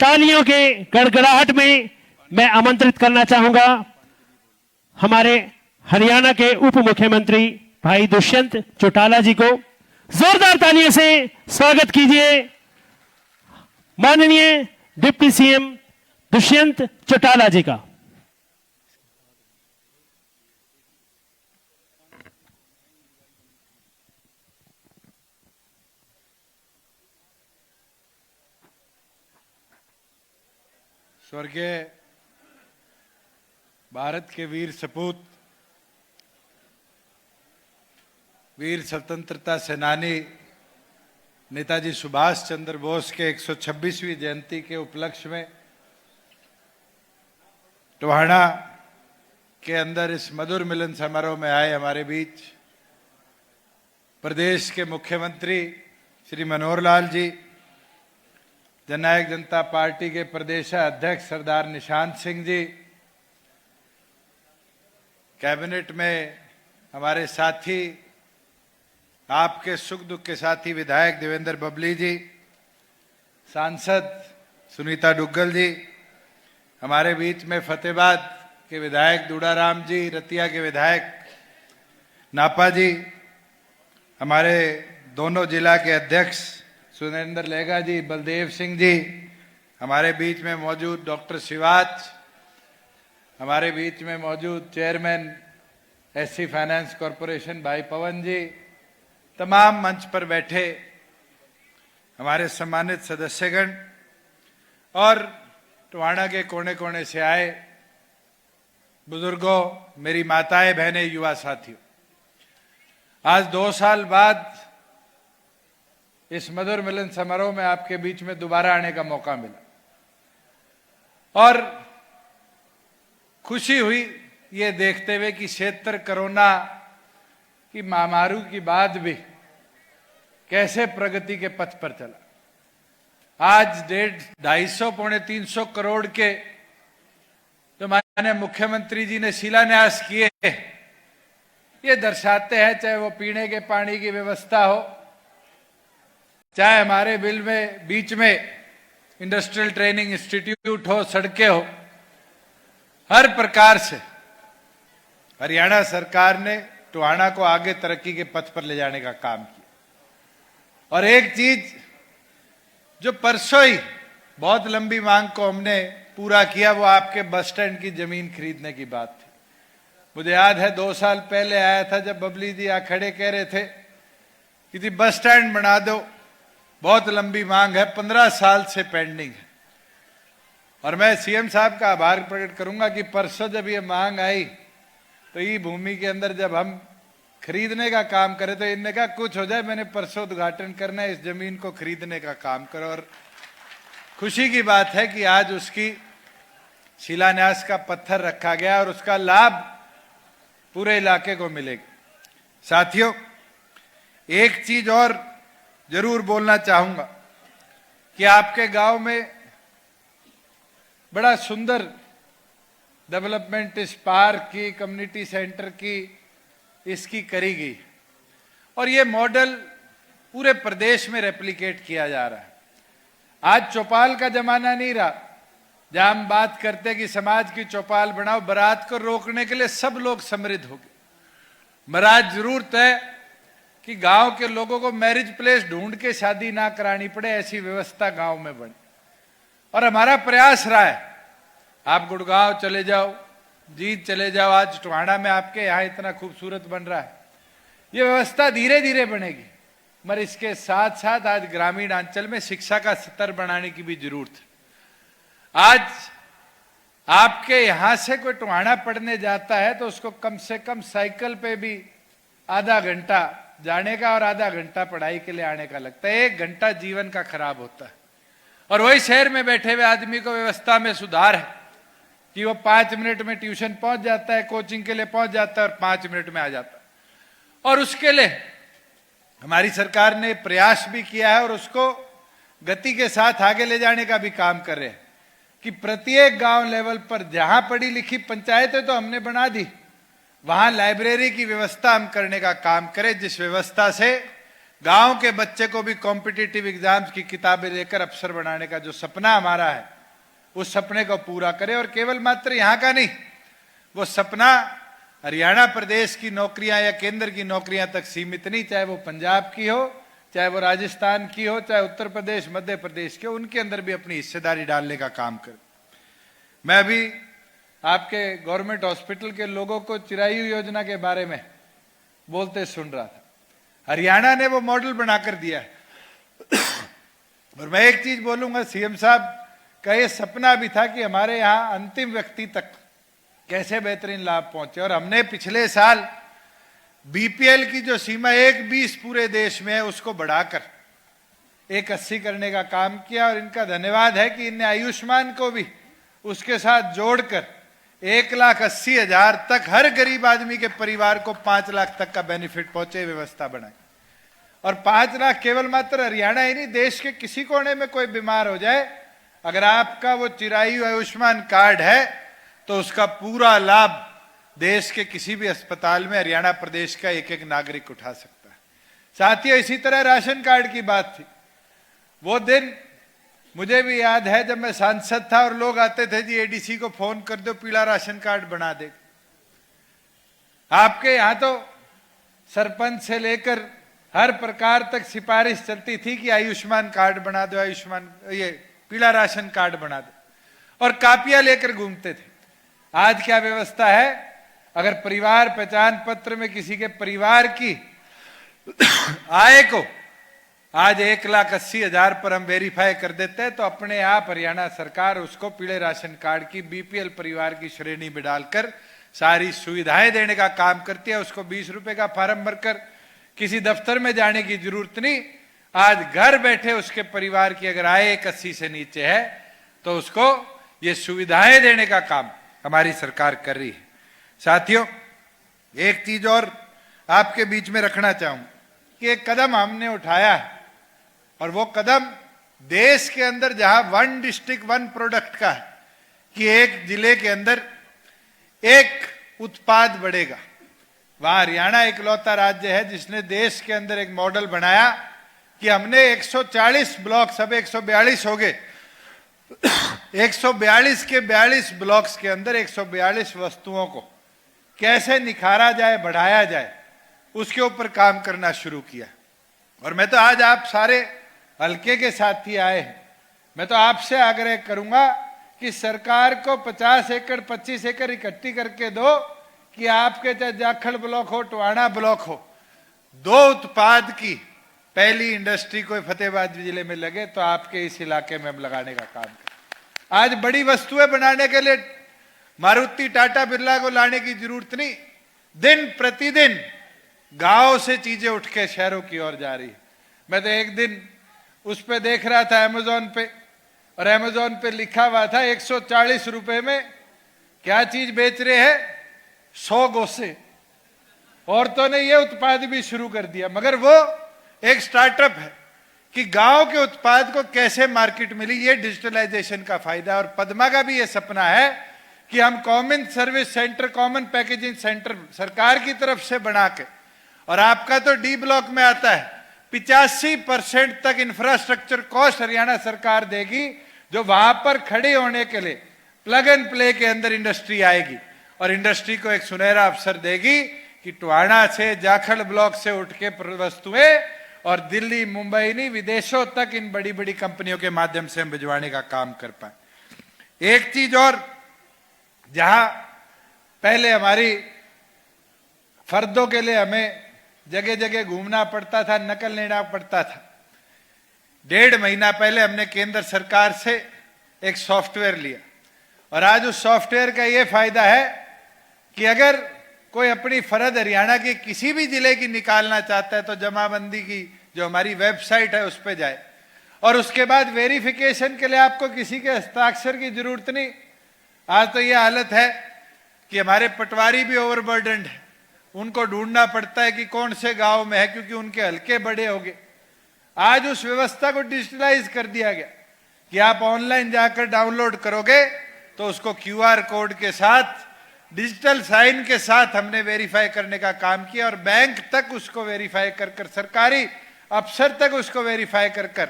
तालियों के गड़गड़ाहट में मैं आमंत्रित करना चाहूंगा हमारे हरियाणा के उप मुख्यमंत्री भाई दुष्यंत चौटाला जी को। जोरदार तालियों से स्वागत कीजिए माननीय डिप्टी सीएम दुष्यंत चौटाला जी का। स्वर्गीय भारत के वीर सपूत, वीर स्वतंत्रता सेनानी नेताजी सुभाष चंद्र बोस के 126वीं जयंती के उपलक्ष्य में टोहाना के अंदर इस मधुर मिलन समारोह में आए हमारे बीच प्रदेश के मुख्यमंत्री श्री मनोहर लाल जी, जननायक जनता पार्टी के प्रदेश अध्यक्ष सरदार निशांत सिंह जी, कैबिनेट में हमारे साथी, आपके सुख दुख के साथी विधायक देवेंद्र बबली जी, सांसद सुनीता डुग्गल जी, हमारे बीच में फतेहाबाद के विधायक दूडाराम जी, रतिया के विधायक नापा जी, हमारे दोनों जिला के अध्यक्ष सुरेंद्र लेगा जी, बलदेव सिंह जी, हमारे बीच में मौजूद डॉक्टर शिवाज, हमारे बीच में मौजूद चेयरमैन एससी फाइनेंस कॉरपोरेशन भाई पवन जी, तमाम मंच पर बैठे हमारे सम्मानित सदस्यगण और टोहाना के कोने कोने से आए बुजुर्गों, मेरी माताएं, बहनें, युवा साथियों, आज 2 साल बाद इस मधुर मिलन समारोह में आपके बीच में दोबारा आने का मौका मिला और खुशी हुई ये देखते हुए कि क्षेत्र कोरोना की महामारी के बाद भी कैसे प्रगति के पथ पर चला। आज 250 पौने 300 करोड़ के जो माननीय मुख्यमंत्री जी ने शिलान्यास किए, ये दर्शाते हैं, चाहे वो पीने के पानी की व्यवस्था हो, चाहे हमारे बिल में बीच में इंडस्ट्रियल ट्रेनिंग इंस्टीट्यूट हो, सड़कें हो, हर प्रकार से हरियाणा सरकार ने टोहाना को आगे तरक्की के पथ पर ले जाने का काम किया। और एक चीज जो परसों ही बहुत लंबी मांग को हमने पूरा किया, वो आपके बस स्टैंड की जमीन खरीदने की बात थी। मुझे याद है 2 साल पहले आया था जब बबली जी आ खड़े कह रहे थे कि जी बस स्टैंड बना दो, बहुत लंबी मांग है, 15 साल से पेंडिंग है। और मैं सीएम साहब का आभार प्रकट करूंगा कि परसों जब ये मांग आई तो ये भूमि के अंदर जब हम खरीदने का काम करें तो इनने कहा कुछ हो जाए, मैंने परसों उद्घाटन करना है, इस जमीन को खरीदने का काम करो। और खुशी की बात है कि आज उसकी शिलान्यास का पत्थर रखा गया और उसका लाभ पूरे इलाके को मिलेगा। साथियों, एक चीज और जरूर बोलना चाहूंगा कि आपके गांव में बड़ा सुंदर डेवलपमेंट इस पार्क की, कम्युनिटी सेंटर की, इसकी करी गई और ये मॉडल पूरे प्रदेश में रेप्लिकेट किया जा रहा है। आज चौपाल का जमाना नहीं रहा जहां हम बात करते कि समाज की चौपाल बनाओ, बारात को रोकने के लिए सब लोग समृद्ध हो गए। महाराज जरूरत है कि गांव के लोगों को मैरिज प्लेस ढूंढ के शादी ना करानी पड़े, ऐसी व्यवस्था गांव में बने। और हमारा प्रयास रहा है, आप गुड़गांव चले जाओ, जींद चले जाओ, आज टोहाना में आपके यहाँ इतना खूबसूरत बन रहा है। ये व्यवस्था धीरे धीरे बनेगी, मगर इसके साथ साथ आज ग्रामीण अंचल में शिक्षा का स्तर बढ़ाने की भी जरूरत है। आज आपके यहां से कोई टोहाना पढ़ने जाता है तो उसको कम से कम साइकिल पे भी आधा घंटा जाने का और आधा घंटा पढ़ाई के लिए आने का लगता है। 1 घंटा जीवन का खराब होता है। और वही शहर में बैठे हुए आदमी को व्यवस्था में सुधार है कि वो 5 मिनट में ट्यूशन पहुंच जाता है, कोचिंग के लिए पहुंच जाता है और 5 मिनट में आ जाता है। और उसके लिए हमारी सरकार ने प्रयास भी किया है और उसको गति के साथ आगे ले जाने का भी काम कर रहे हैं कि प्रत्येक गांव लेवल पर जहां पढ़ी लिखी पंचायतें तो हमने बना दी, वहां लाइब्रेरी की व्यवस्था हम करने का काम करें, जिस व्यवस्था से गांव के बच्चे को भी कॉम्पिटिटिव एग्जाम्स की किताबें लेकर अफसर बनाने का जो सपना हमारा है उस सपने को पूरा करे। और केवल मात्र यहां का नहीं, वो सपना हरियाणा प्रदेश की नौकरियां या केंद्र की नौकरियां तक सीमित नहीं, चाहे वो पंजाब की हो, चाहे वो राजस्थान की हो, चाहे उत्तर प्रदेश मध्य प्रदेश की हो, उनके अंदर भी अपनी हिस्सेदारी डालने का काम करे। मैं अभी आपके गवर्नमेंट हॉस्पिटल के लोगों को चिरायु योजना के बारे में बोलते सुन रहा था। हरियाणा ने वो मॉडल बनाकर दिया है। और मैं एक चीज बोलूंगा, सीएम साहब का ये सपना भी था कि हमारे यहां अंतिम व्यक्ति तक कैसे बेहतरीन लाभ पहुंचे। और हमने पिछले साल बीपीएल की जो सीमा 1.20 पूरे देश में है उसको बढ़ाकर 1.80 करने का काम किया। और इनका धन्यवाद है कि इनने आयुष्मान को भी उसके साथ जोड़कर 1,80,000 तक हर गरीब आदमी के परिवार को 5 लाख तक का बेनिफिट पहुंचे व्यवस्था बनाई। और 5 लाख केवल मात्र हरियाणा ही नहीं, देश के किसी कोने में कोई बीमार हो जाए, अगर आपका वो चिरायु आयुष्मान कार्ड है तो उसका पूरा लाभ देश के किसी भी अस्पताल में हरियाणा प्रदेश का एक एक नागरिक उठा सकता है। साथियों, इसी तरह राशन कार्ड की बात थी। वो दिन मुझे भी याद है जब मैं सांसद था और लोग आते थे, जी एडीसी को फोन कर दो, पीला राशन कार्ड बना दे। आपके यहां तो सरपंच से लेकर हर प्रकार तक सिफारिश चलती थी कि आयुष्मान कार्ड बना दो, आयुष्मान ये पीला राशन कार्ड बना दो, और कापियां लेकर घूमते थे। आज क्या व्यवस्था है? अगर परिवार पहचान पत्र में किसी के परिवार की आय को आज 1,80,000 पर हम वेरीफाई कर देते हैं, तो अपने आप हरियाणा सरकार उसको पीले राशन कार्ड की बीपीएल परिवार की श्रेणी में डालकर सारी सुविधाएं देने का काम करती है। उसको 20 रुपए का फॉर्म भरकर किसी दफ्तर में जाने की जरूरत नहीं। आज घर बैठे उसके परिवार की अगर आय 1,80 से नीचे है तो उसको ये सुविधाएं देने का काम हमारी सरकार कर रही है। साथियों, एक चीज और आपके बीच में रखना चाहूं कि एक कदम हमने उठाया है, और वो कदम देश के अंदर जहां 1 डिस्ट्रिक्ट 1 प्रोडक्ट का है कि एक जिले के अंदर एक उत्पाद बढ़ेगा, वहां हरियाणा इकलौता राज्य है जिसने देश के अंदर एक मॉडल बनाया कि हमने 140 ब्लॉक, सब 142 हो गए, 142 के 42 ब्लॉक्स के अंदर 142 वस्तुओं को कैसे निखारा जाए, बढ़ाया जाए, उसके ऊपर काम करना शुरू किया। और मैं तो आज आप सारे हल्के के साथी आए हैं, मैं तो आपसे आग्रह करूंगा कि सरकार को 50 एकड़ 25 एकड़ इकट्ठी करके दो कि आपके चाहे जाखड़ ब्लॉक हो, टवाणा ब्लॉक हो, 2 उत्पाद की पहली इंडस्ट्री कोई फतेहाबाद जिले में लगे तो आपके इस इलाके में हम लगाने का काम करें। आज बड़ी वस्तुएं बनाने के लिए मारुति टाटा बिरला को लाने की जरूरत नहीं, दिन प्रतिदिन गांव से चीजें उठ के शहरों की ओर जा रही है। मैं तो एक दिन उस पे देख रहा था अमेजोन पे, और अमेजोन पे लिखा हुआ था 140 रुपए में क्या चीज बेच रहे हैं, 100 गोसे। औरतों ने ये उत्पाद भी शुरू कर दिया, मगर वो एक स्टार्टअप है कि गांव के उत्पाद को कैसे मार्केट मिली, ये डिजिटलाइजेशन का फायदा। और पद्मा का भी ये सपना है कि हम common service centre, common packaging centre सरकार की तरफ से बना के, और आपका तो डी ब्लॉक में आता है, 85% तक इंफ्रास्ट्रक्चर कॉस्ट हरियाणा सरकार देगी, जो वहां पर खड़े होने के लिए प्लग एंड प्ले के अंदर इंडस्ट्री आएगी, और इंडस्ट्री को एक सुनहरा अवसर देगी कि टवाणा से, जाखड़ ब्लॉक से उठ के वस्तुएं और दिल्ली, मुंबई नहीं, विदेशों तक इन बड़ी बड़ी कंपनियों के माध्यम से हम भिजवाने का काम कर पाए। एक चीज और, जहां पहले हमारी फर्दों के लिए हमें जगह जगह घूमना पड़ता था, नकल लेना पड़ता था, 1.5 महीना पहले हमने केंद्र सरकार से एक सॉफ्टवेयर लिया, और आज उस सॉफ्टवेयर का यह फायदा है कि अगर कोई अपनी फर्द हरियाणा के किसी भी जिले की निकालना चाहता है तो जमाबंदी की जो हमारी वेबसाइट है उस पर जाए, और उसके बाद वेरिफिकेशन के लिए आपको किसी के हस्ताक्षर की जरूरत नहीं। आज तो यह हालत है कि हमारे पटवारी भी ओवरबर्डन्ड है, उनको ढूंढना पड़ता है कि कौन से गांव में है, क्योंकि उनके हल्के बड़े हो गए। आज उस व्यवस्था को डिजिटलाइज कर दिया गया कि आप ऑनलाइन जाकर डाउनलोड करोगे तो उसको क्यूआर कोड के साथ, डिजिटल साइन के साथ हमने वेरीफाई करने का काम किया, और बैंक तक उसको वेरीफाई कर कर, सरकारी अफसर तक उसको वेरीफाई कर कर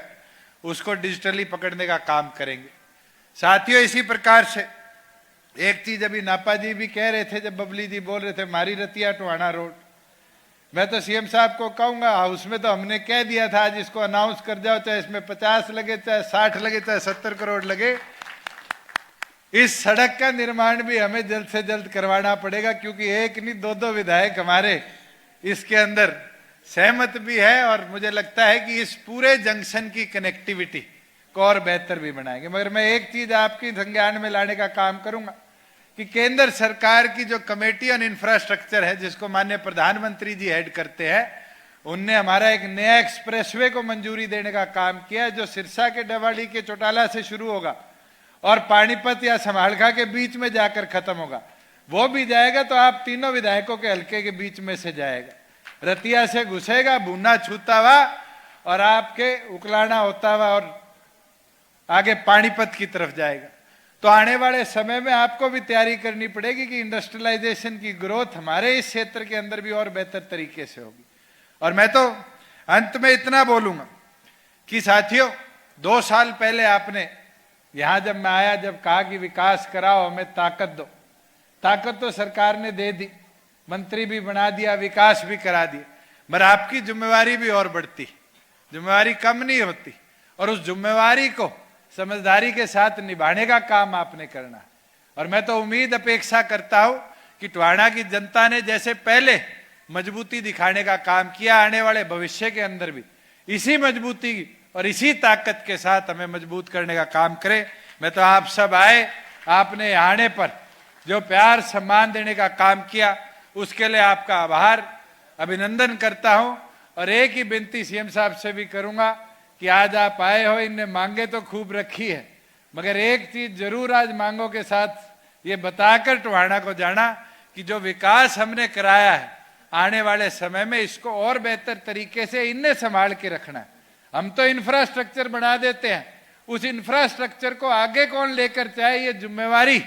उसको डिजिटली पकड़ने का काम करेंगे। साथियों, इसी प्रकार से एक चीज अभी नापा जी भी कह रहे थे, जब बबली जी बोल रहे थे मारी रतिया टोहाना रोड, मैं तो सीएम साहब को कहूंगा, उसमें तो हमने कह दिया था, आज इसको अनाउंस कर जाओ, चाहे इसमें 50 लगे, चाहे 60 लगे, चाहे 70 करोड़ लगे, इस सड़क का निर्माण भी हमें जल्द से जल्द करवाना पड़ेगा, क्योंकि एक नहीं दो विधायक हमारे इसके अंदर सहमत भी है, और मुझे लगता है कि इस पूरे जंक्शन की कनेक्टिविटी को और बेहतर भी बनाएंगे। मगर मैं एक चीज आपकी संज्ञान में लाने का काम करूंगा कि केंद्र सरकार की जो कमेटी ऑन इंफ्रास्ट्रक्चर है, जिसको माननीय प्रधानमंत्री जी हेड करते हैं, उनने हमारा एक नया एक्सप्रेसवे को मंजूरी देने का काम किया है, जो सिरसा के डवाड़ी के चौटाला से शुरू होगा और पानीपत या समालखा के बीच में जाकर खत्म होगा। वो भी जाएगा तो आप तीनों विधायकों के हल्के के बीच में से जाएगा, रतिया से घुसेगा, भूना छूता हुआ और आपके उकलाना होता हुआ और आगे पानीपत की तरफ जाएगा। तो आने वाले समय में आपको भी तैयारी करनी पड़ेगी कि इंडस्ट्रियलाइजेशन की ग्रोथ हमारे इस क्षेत्र के अंदर भी और बेहतर तरीके से होगी। और मैं तो अंत में इतना बोलूंगा कि साथियों, 2 साल पहले आपने यहां जब मैं आया, जब कहा कि विकास कराओ, हमें ताकत दो, ताकत तो सरकार ने दे दी, मंत्री भी बना दिया, विकास भी करा दिया, मगर आपकी जिम्मेवारी भी और बढ़ती, जिम्मेवारी कम नहीं होती, और उस जिम्मेवारी को समझदारी के साथ निभाने का काम आपने करना है। और मैं तो उम्मीद अपेक्षा करता हूं कि टोहाना की जनता ने जैसे पहले मजबूती दिखाने का काम किया, आने वाले भविष्य के अंदर भी इसी मजबूती और इसी ताकत के साथ हमें मजबूत करने का काम करें। मैं तो आप सब आए, आपने आने पर जो प्यार सम्मान देने का काम किया, उसके लिए आपका आभार, अभिनंदन करता हूं। और एक ही विनती सीएम साहब से भी करूंगा कि आज आप आए हो, इनने मांगे तो खूब रखी है, मगर एक चीज जरूर आज मांगों के साथ ये बताकर टोहाना को जाना कि जो विकास हमने कराया है, आने वाले समय में इसको और बेहतर तरीके से इनने संभाल के रखना है। हम तो इंफ्रास्ट्रक्चर बना देते हैं, उस इंफ्रास्ट्रक्चर को आगे कौन लेकर जाए, ये जिम्मेवारी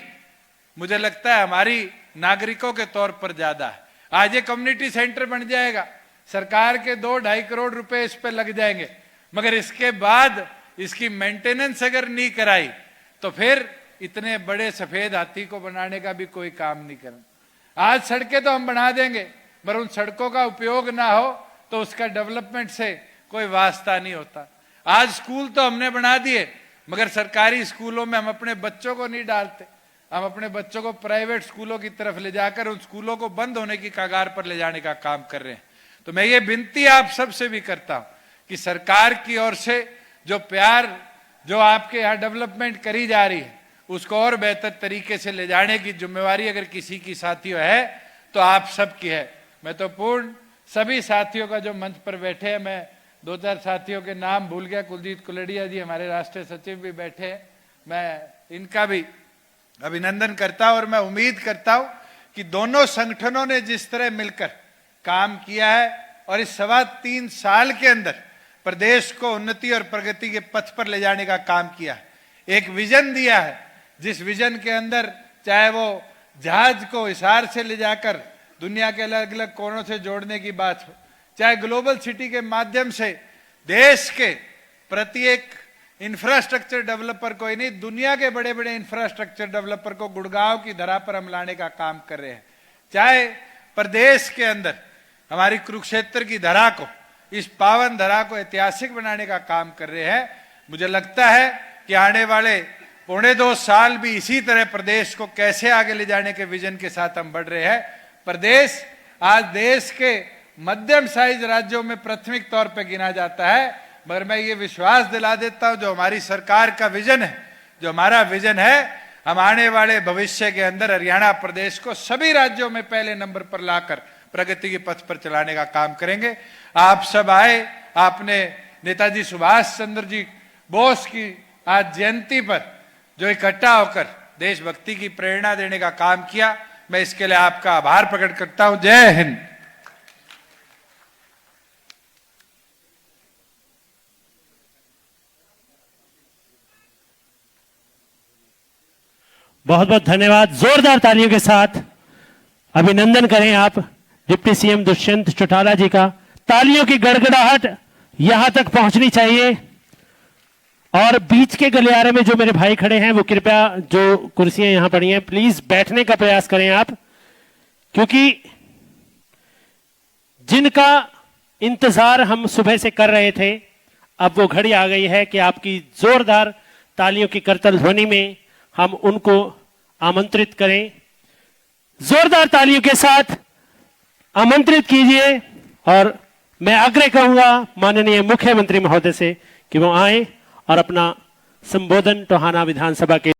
मुझे लगता है हमारी नागरिकों के तौर पर ज्यादा है। आज ये कम्युनिटी सेंटर बन जाएगा, सरकार के 2-2.5 करोड़ रुपए इस पे लग जाएंगे, मगर इसके बाद इसकी मेंटेनेंस अगर नहीं कराई तो फिर इतने बड़े सफेद हाथी को बनाने का भी कोई काम नहीं करना। आज सड़कें तो हम बना देंगे, पर उन सड़कों का उपयोग ना हो तो उसका डेवलपमेंट से कोई वास्ता नहीं होता। आज स्कूल तो हमने बना दिए, मगर सरकारी स्कूलों में हम अपने बच्चों को नहीं डालते, हम अपने बच्चों को प्राइवेट स्कूलों की तरफ ले जाकर उन स्कूलों को बंद होने की कगार पर ले जाने का काम कर रहे हैं। तो मैं ये विनती आप सबसे भी करता हूं कि सरकार की ओर से जो प्यार, जो आपके यहाँ डेवलपमेंट करी जा रही है, उसको और बेहतर तरीके से ले जाने की जिम्मेवारी अगर किसी की साथियों है तो आप सबकी है। मैं तो पूर्ण सभी साथियों का जो मंच पर बैठे हैं, मैं 2-4 साथियों के नाम भूल गया, कुलजीत कुलडिया जी हमारे राष्ट्रीय सचिव भी बैठे हैं, मैं इनका भी अभिनंदन करता हूं। और मैं उम्मीद करता हूं कि दोनों संगठनों ने जिस तरह मिलकर काम किया है और इस 3.25 साल के अंदर प्रदेश को उन्नति और प्रगति के पथ पर ले जाने का काम किया है, एक विजन दिया है, जिस विजन के अंदर चाहे वो जहाज को हिसार से ले जाकर दुनिया के अलग अलग कोनों से जोड़ने की बात हो, चाहे ग्लोबल सिटी के माध्यम से देश के प्रत्येक इंफ्रास्ट्रक्चर डेवलपर को ही नहीं, दुनिया के बड़े बड़े इंफ्रास्ट्रक्चर डेवलपर को गुड़गांव की धरा पर हम लाने का काम कर रहे हैं, चाहे प्रदेश के अंदर हमारी कुरुक्षेत्र की धरा को, इस पावन धरा को ऐतिहासिक बनाने का काम कर रहे हैं। मुझे लगता है कि आने वाले 1.25 साल भी इसी तरह प्रदेश को कैसे आगे ले जाने के विजन के साथ हम बढ़ रहे हैं। प्रदेश आज देश के मध्यम साइज राज्यों में प्राथमिक तौर पर गिना जाता है, मगर मैं ये विश्वास दिला देता हूं, जो हमारी सरकार का विजन है, जो हमारा विजन है, हम आने वाले भविष्य के अंदर हरियाणा प्रदेश को सभी राज्यों में पहले नंबर पर लाकर प्रगति के पथ पर चलाने का काम करेंगे। आप सब आए, आपने नेताजी सुभाष चंद्र जी बोस की आज जयंती पर जो इकट्ठा होकर देशभक्ति की प्रेरणा देने का काम किया, मैं इसके लिए आपका आभार प्रकट करता हूं। जय हिंद। बहुत बहुत धन्यवाद। जोरदार तालियों के साथ अभिनंदन करें आप डिप्टी सीएम दुष्यंत चौटाला जी का। तालियों की गड़गड़ाहट यहां तक पहुंचनी चाहिए। और बीच के गलियारे में जो मेरे भाई खड़े हैं वो कृपया जो कुर्सियां यहां पड़ी हैं प्लीज बैठने का प्रयास करें आप, क्योंकि जिनका इंतजार हम सुबह से कर रहे थे अब वो घड़ी आ गई है कि आपकी जोरदार तालियों की करतल ध्वनि में हम उनको आमंत्रित करें। जोरदार तालियों के साथ आमंत्रित कीजिए और मैं आग्रह करूंगा माननीय मुख्यमंत्री महोदय से कि वो आए और अपना संबोधन टोहाना विधानसभा के